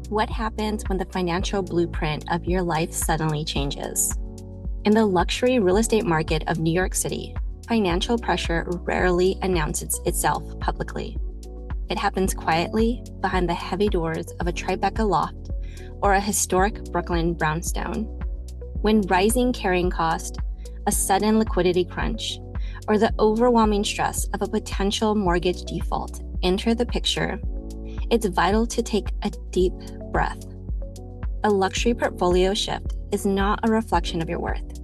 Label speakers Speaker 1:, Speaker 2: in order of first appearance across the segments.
Speaker 1: What happens when the financial blueprint of your life suddenly changes? In the luxury real estate market of New York City, financial pressure rarely announces itself publicly. It happens quietly behind the heavy doors of a Tribeca loft or a historic Brooklyn brownstone. When rising carrying cost, a sudden liquidity crunch, or the overwhelming stress of a potential mortgage default enter the picture, it's vital to take a deep breath. A luxury portfolio shift is not a reflection of your worth.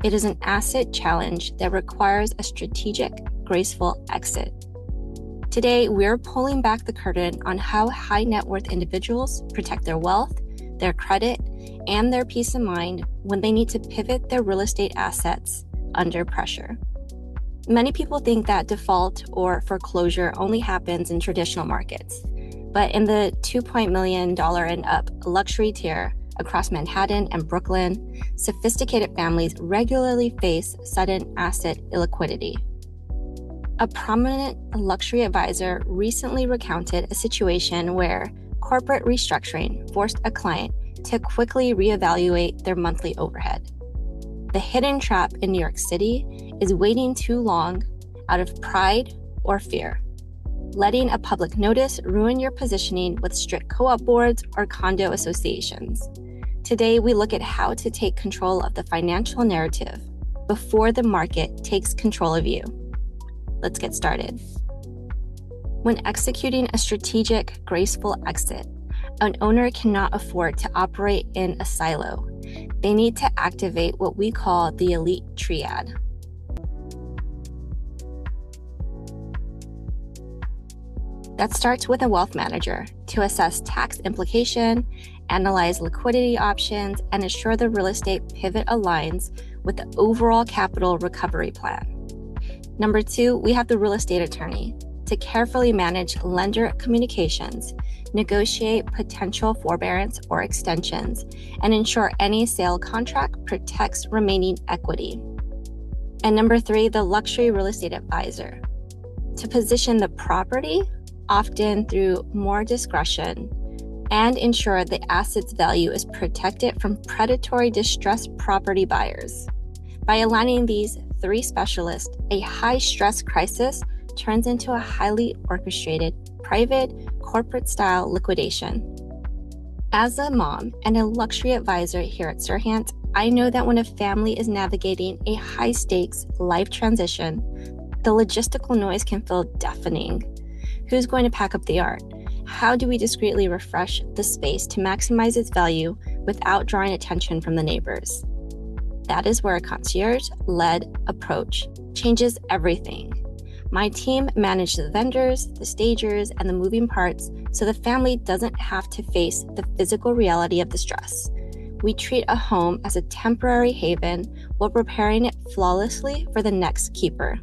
Speaker 1: It is an asset challenge that requires a strategic, graceful exit. Today, we're pulling back the curtain on how high net worth individuals protect their wealth, their credit, and their peace of mind when they need to pivot their real estate assets under pressure. Many people think that default or foreclosure only happens in traditional markets. But in the $2 million and up luxury tier across Manhattan and Brooklyn, sophisticated families regularly face sudden asset illiquidity. A prominent luxury advisor recently recounted a situation where corporate restructuring forced a client to quickly reevaluate their monthly overhead. The hidden trap in New York City is waiting too long out of pride or fear, letting a public notice ruin your positioning with strict co-op boards or condo associations. Today, we look at how to take control of the financial narrative before the market takes control of you. Let's get started. When executing a strategic, graceful exit, an owner cannot afford to operate in a silo. They need to activate what we call the elite triad. That starts with a wealth manager to assess tax implication, analyze liquidity options, and ensure the real estate pivot aligns with the overall capital recovery plan. Number 2, we have the real estate attorney to carefully manage lender communications, negotiate potential forbearance or extensions, and ensure any sale contract protects remaining equity. And number 3, the luxury real estate advisor to position the property, often through more discretion, and ensure the asset's value is protected from predatory distressed property buyers. By aligning these 3 specialists, a high-stress crisis turns into a highly orchestrated, private, corporate-style liquidation. As a mom and a luxury advisor here at Serhant, I know that when a family is navigating a high-stakes life transition, the logistical noise can feel deafening. Who's going to pack up the art? How do we discreetly refresh the space to maximize its value without drawing attention from the neighbors? That is where a concierge-led approach changes everything. My team manages the vendors, the stagers, and the moving parts so the family doesn't have to face the physical reality of the stress. We treat a home as a temporary haven while preparing it flawlessly for the next keeper.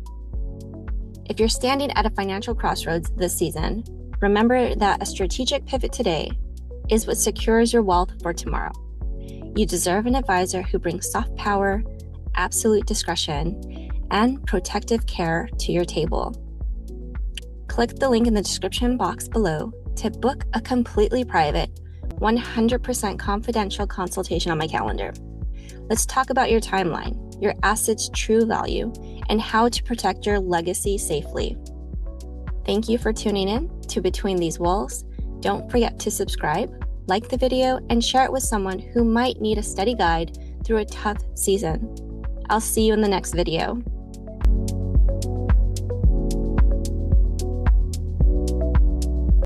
Speaker 1: If you're standing at a financial crossroads this season, remember that a strategic pivot today is what secures your wealth for tomorrow. You deserve an advisor who brings soft power, absolute discretion, and protective care to your table. Click the link in the description box below to book a completely private, 100% confidential consultation on my calendar. Let's talk about your timeline, your asset's true value, and how to protect your legacy safely. Thank you for tuning in to Between These Walls. Don't forget to subscribe, like the video, and share it with someone who might need a steady guide through a tough season. I'll see you in the next video.